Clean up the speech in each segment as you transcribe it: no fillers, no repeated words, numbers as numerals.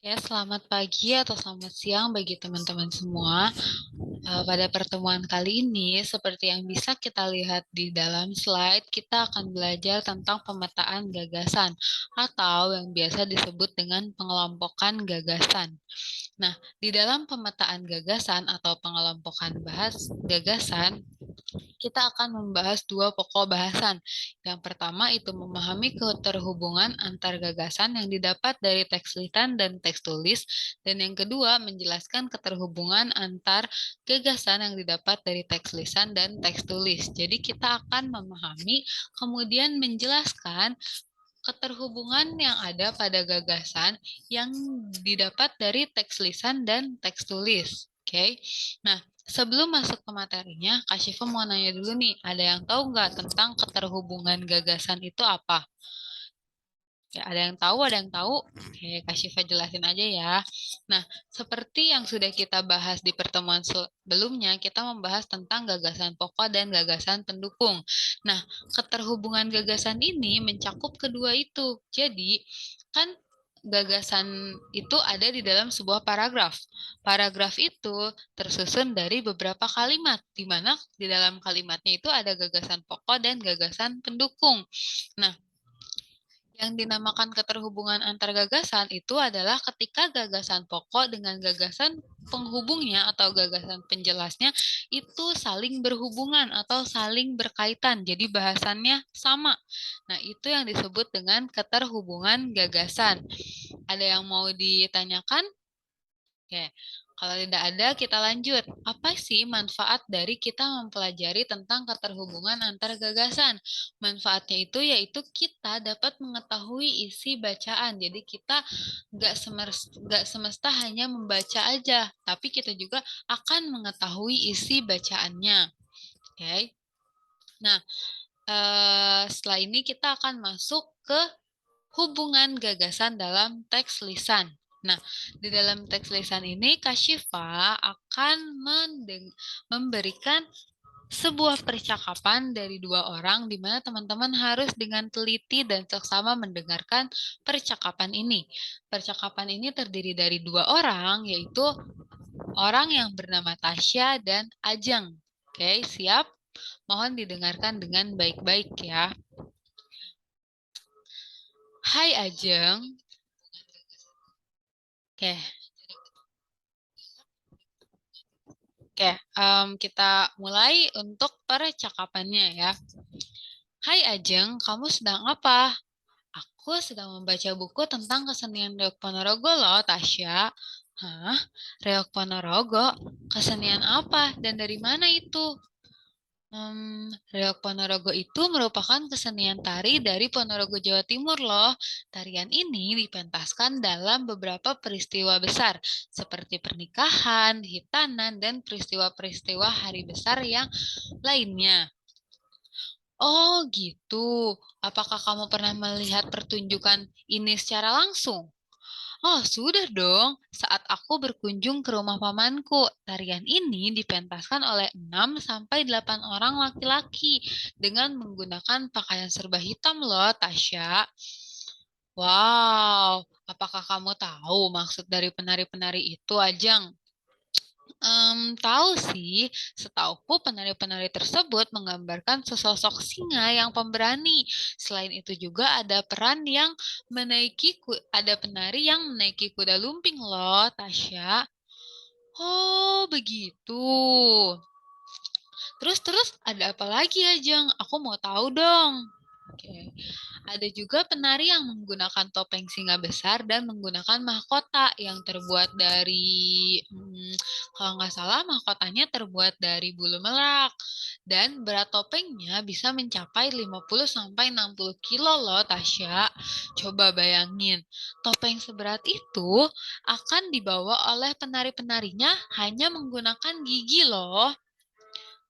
Ya, selamat pagi atau selamat siang bagi teman-teman semua. Pada pertemuan kali ini, seperti yang bisa kita lihat di dalam slide, kita akan belajar tentang pemetaan gagasan atau yang biasa disebut dengan pengelompokan gagasan. Nah, di dalam pemetaan gagasan atau pengelompokan gagasan, kita akan membahas dua pokok bahasan. Yang pertama itu memahami keterhubungan antar gagasan yang didapat dari teks lisan dan teks tulis, dan yang kedua menjelaskan keterhubungan antar gagasan yang didapat dari teks lisan dan teks tulis. Jadi kita akan memahami, kemudian menjelaskan keterhubungan yang ada pada gagasan yang didapat dari teks lisan dan teks tulis. Oke, nah sebelum masuk ke materinya, Kak Syifa mau nanya dulu nih, ada yang tahu nggak tentang keterhubungan gagasan itu apa? Ya, ada yang tahu, ada yang tahu. Oke, Kak Syifa jelasin aja ya. Nah, seperti yang sudah kita bahas di pertemuan sebelumnya, kita membahas tentang gagasan pokok dan gagasan pendukung. Nah, keterhubungan gagasan ini mencakup kedua itu. Jadi, kan gagasan itu ada di dalam sebuah paragraf. Paragraf itu tersusun dari beberapa kalimat, di mana di dalam kalimatnya itu ada gagasan pokok dan gagasan pendukung. Nah, yang dinamakan keterhubungan antar gagasan itu adalah ketika gagasan pokok dengan gagasan penghubungnya atau gagasan penjelasnya itu saling berhubungan atau saling berkaitan. Jadi bahasannya sama. Nah, itu yang disebut dengan keterhubungan gagasan. Ada yang mau ditanyakan? Oke, kalau tidak ada, kita lanjut. Apa sih manfaat dari kita mempelajari tentang keterhubungan antar gagasan? Manfaatnya itu yaitu kita dapat mengetahui isi bacaan. Jadi kita nggak semesta hanya membaca aja, tapi kita juga akan mengetahui isi bacaannya. Oke. Nah, setelah ini kita akan masuk ke hubungan gagasan dalam teks lisan. Nah, di dalam teks lisan ini Kak Syifa akan memberikan sebuah percakapan dari dua orang di mana teman-teman harus dengan teliti dan seksama mendengarkan percakapan ini. Percakapan ini terdiri dari dua orang, yaitu orang yang bernama Tasya dan Ajeng. Oke, siap? Mohon didengarkan dengan baik-baik ya. Hai Ajeng. Oke, Oke, kita mulai untuk percakapannya ya. Hai Ajeng, kamu sedang apa? Aku sedang membaca buku tentang kesenian Reok Ponorogo loh, Tasya. Hah? Reok Ponorogo? Kesenian apa dan dari mana itu? Reok Ponorogo itu merupakan kesenian tari dari Ponorogo, Jawa Timur loh. Tarian ini dipentaskan dalam beberapa peristiwa besar, seperti pernikahan, hitanan, dan peristiwa-peristiwa hari besar yang lainnya. Oh gitu. Apakah kamu pernah melihat pertunjukan ini secara langsung? Oh, sudah dong. Saat aku berkunjung ke rumah pamanku, tarian ini dipentaskan oleh 6 sampai 8 orang laki-laki dengan menggunakan pakaian serba hitam loh, Tasya. Wow, apakah kamu tahu maksud dari penari-penari itu, Ajeng? Tahu sih, setauku penari-penari tersebut menggambarkan sesosok singa yang pemberani. Selain itu juga ada ada penari yang menaiki kuda lumping loh, Tasya. Oh, begitu. Terus ada apa lagi ya, Jeng? Aku mau tahu dong. Oke. Ada juga penari yang menggunakan topeng singa besar dan menggunakan mahkota yang terbuat dari, kalau nggak salah mahkotanya terbuat dari bulu merak. Dan berat topengnya bisa mencapai 50 sampai 60 kilo loh, Tasya. Coba bayangin, topeng seberat itu akan dibawa oleh penari-penarinya hanya menggunakan gigi loh.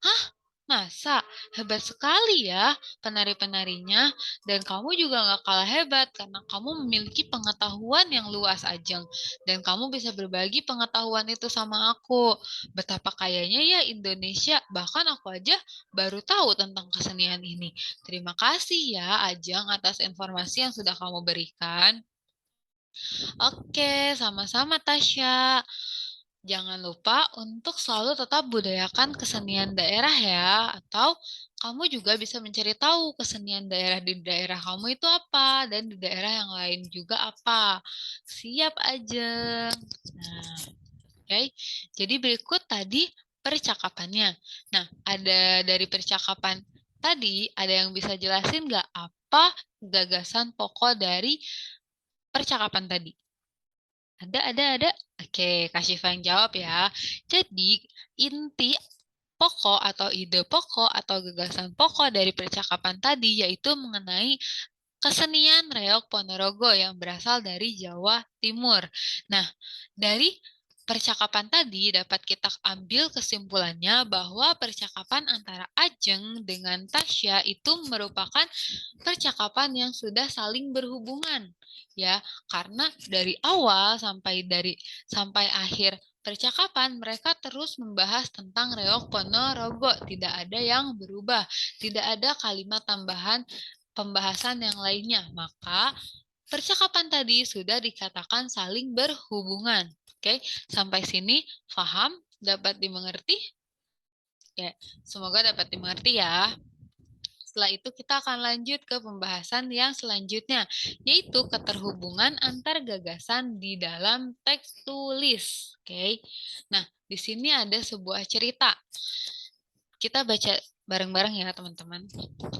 Hah? Masa? Hebat sekali ya penari-penarinya. Dan kamu juga gak kalah hebat karena kamu memiliki pengetahuan yang luas, Ajeng. Dan kamu bisa berbagi pengetahuan itu sama aku. Betapa kayanya ya Indonesia. Bahkan aku aja baru tahu tentang kesenian ini. Terima kasih ya, Ajeng, atas informasi yang sudah kamu berikan. Oke, sama-sama Tasya. Jangan lupa untuk selalu tetap budayakan kesenian daerah ya, atau kamu juga bisa mencari tahu kesenian daerah di daerah kamu itu apa, dan di daerah yang lain juga apa. Siap aja. Nah, oke. Jadi berikut tadi percakapannya. Nah, ada dari percakapan tadi, ada yang bisa jelasin nggak apa gagasan pokok dari percakapan tadi? Ada. Oke, kasih yang jawab ya. Jadi, inti pokok atau ide pokok atau gagasan pokok dari percakapan tadi yaitu mengenai kesenian Reok Ponorogo yang berasal dari Jawa Timur. Nah, dari percakapan tadi dapat kita ambil kesimpulannya bahwa percakapan antara Ajeng dengan Tasya itu merupakan percakapan yang sudah saling berhubungan. Ya, karena dari awal sampai akhir percakapan mereka terus membahas tentang Reok Ponorogo, tidak ada yang berubah, tidak ada kalimat tambahan pembahasan yang lainnya. Maka percakapan tadi sudah dikatakan saling berhubungan. Oke, sampai sini paham? Dapat dimengerti? Ya, semoga dapat dimengerti ya. Setelah itu kita akan lanjut ke pembahasan yang selanjutnya, yaitu keterhubungan antar gagasan di dalam teks tulis. Oke. Nah, di sini ada sebuah cerita. Kita baca bareng-bareng ya, teman-teman.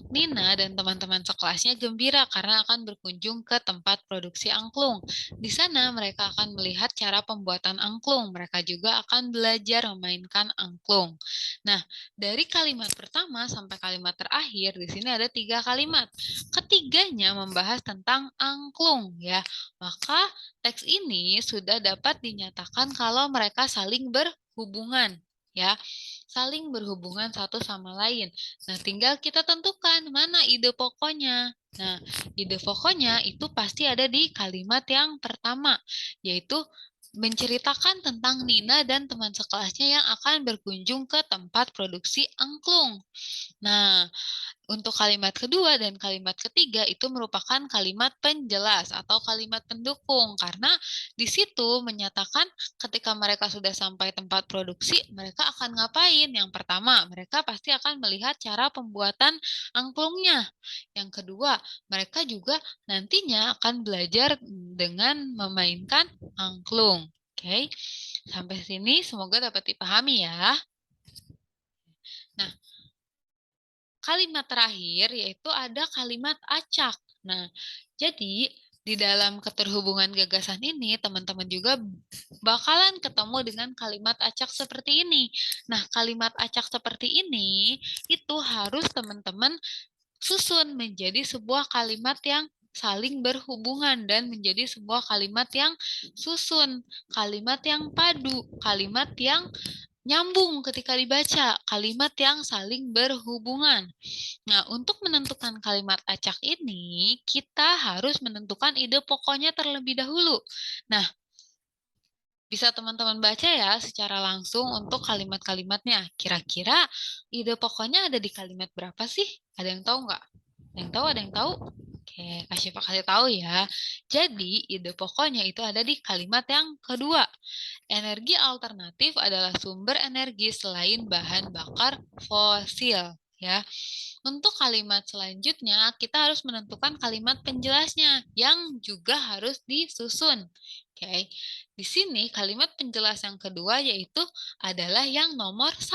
Nina dan teman-teman sekelasnya gembira karena akan berkunjung ke tempat produksi angklung. Di sana mereka akan melihat cara pembuatan angklung. Mereka juga akan belajar memainkan angklung. Nah, dari kalimat pertama sampai kalimat terakhir, di sini ada 3 kalimat. Ketiganya membahas tentang angklung ya. Maka teks ini sudah dapat dinyatakan kalau mereka saling berhubungan ya, saling berhubungan satu sama lain. Nah, tinggal kita tentukan mana ide pokoknya. Nah, ide pokoknya itu pasti ada di kalimat yang pertama, yaitu menceritakan tentang Nina dan teman sekelasnya yang akan berkunjung ke tempat produksi angklung. Nah, untuk kalimat kedua dan kalimat ketiga itu merupakan kalimat penjelas atau kalimat pendukung karena di situ menyatakan ketika mereka sudah sampai tempat produksi, mereka akan ngapain? Yang pertama, mereka pasti akan melihat cara pembuatan angklungnya. Yang kedua, mereka juga nantinya akan belajar dengan memainkan angklung. Oke, sampai sini semoga dapat dipahami ya. Nah, kalimat terakhir yaitu ada kalimat acak. Nah, jadi di dalam keterhubungan gagasan ini, teman-teman juga bakalan ketemu dengan kalimat acak seperti ini. Nah, kalimat acak seperti ini itu harus teman-teman susun menjadi sebuah kalimat yang saling berhubungan dan menjadi sebuah kalimat yang susun, kalimat yang padu, kalimat yang nyambung ketika dibaca, kalimat yang saling berhubungan. Nah, untuk menentukan kalimat acak ini, kita harus menentukan ide pokoknya terlebih dahulu. Nah, bisa teman-teman baca ya secara langsung untuk kalimat-kalimatnya. Kira-kira ide pokoknya ada di kalimat berapa sih? Ada yang tahu nggak? Ada yang tahu? Ada yang tahu? Oke, kasih tahu ya. Jadi, ide pokoknya itu ada di kalimat yang kedua. Energi alternatif adalah sumber energi selain bahan bakar fosil. Ya, untuk kalimat selanjutnya, kita harus menentukan kalimat penjelasnya yang juga harus disusun. Oke, di sini kalimat penjelas yang kedua yaitu adalah yang nomor 1.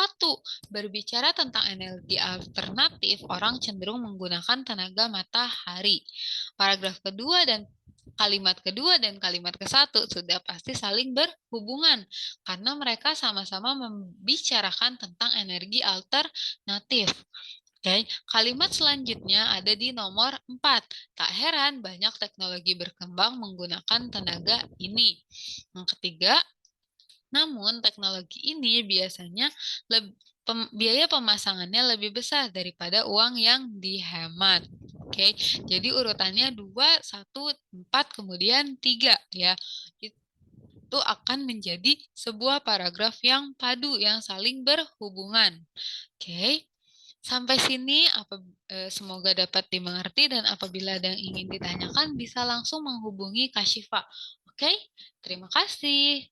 Berbicara tentang energi alternatif, orang cenderung menggunakan tenaga matahari. Paragraf kedua dan kalimat ke satu sudah pasti saling berhubungan karena mereka sama-sama membicarakan tentang energi alternatif. Oke, kalimat selanjutnya ada di nomor 4. Tak heran banyak teknologi berkembang menggunakan tenaga ini. Yang ketiga, namun teknologi ini biasanya biaya pemasangannya lebih besar daripada uang yang dihemat. Oke, jadi urutannya 2, 1, 4, kemudian 3 ya. Itu akan menjadi sebuah paragraf yang padu yang saling berhubungan. Oke. Sampai sini semoga dapat dimengerti dan apabila ada yang ingin ditanyakan bisa langsung menghubungi Kak Syifa. Oke, terima kasih.